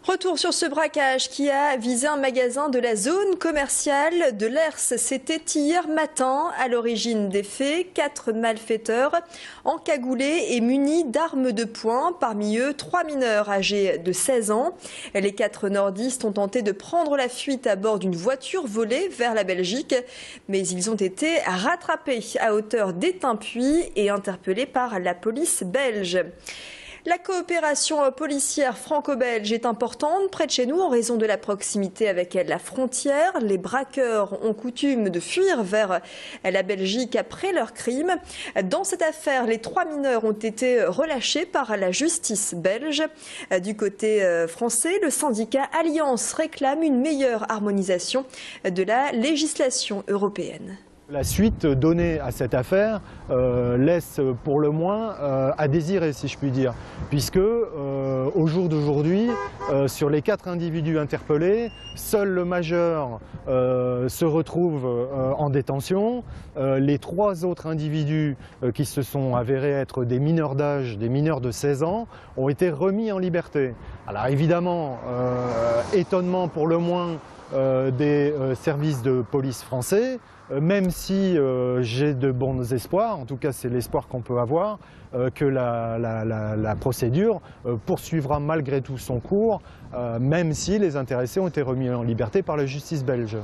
Retour sur ce braquage qui a visé un magasin de la zone commerciale de l'Hers. C'était hier matin. À l'origine des faits, 4 malfaiteurs encagoulés et munis d'armes de poing. Parmi eux, 3 mineurs âgés de 16 ans. Les 4 nordistes ont tenté de prendre la fuite à bord d'une voiture volée vers la Belgique. Mais ils ont été rattrapés à hauteur d'Étain-Puy et interpellés par la police belge. La coopération policière franco-belge est importante près de chez nous en raison de la proximité avec la frontière. Les braqueurs ont coutume de fuir vers la Belgique après leur crime. Dans cette affaire, les 3 mineurs ont été relâchés par la justice belge. Du côté français, le syndicat Alliance réclame une meilleure harmonisation de la législation européenne. La suite donnée à cette affaire laisse pour le moins à désirer, si je puis dire, puisque au jour d'aujourd'hui, sur les 4 individus interpellés, seul le majeur se retrouve en détention. Les 3 autres individus qui se sont avérés être des mineurs d'âge, des mineurs de 16 ans, ont été remis en liberté. Alors évidemment, étonnement pour le moins des services de police français, même si j'ai de bons espoirs, en tout cas c'est l'espoir qu'on peut avoir, que la procédure poursuivra malgré tout son cours, même si les intéressés ont été remis en liberté par la justice belge.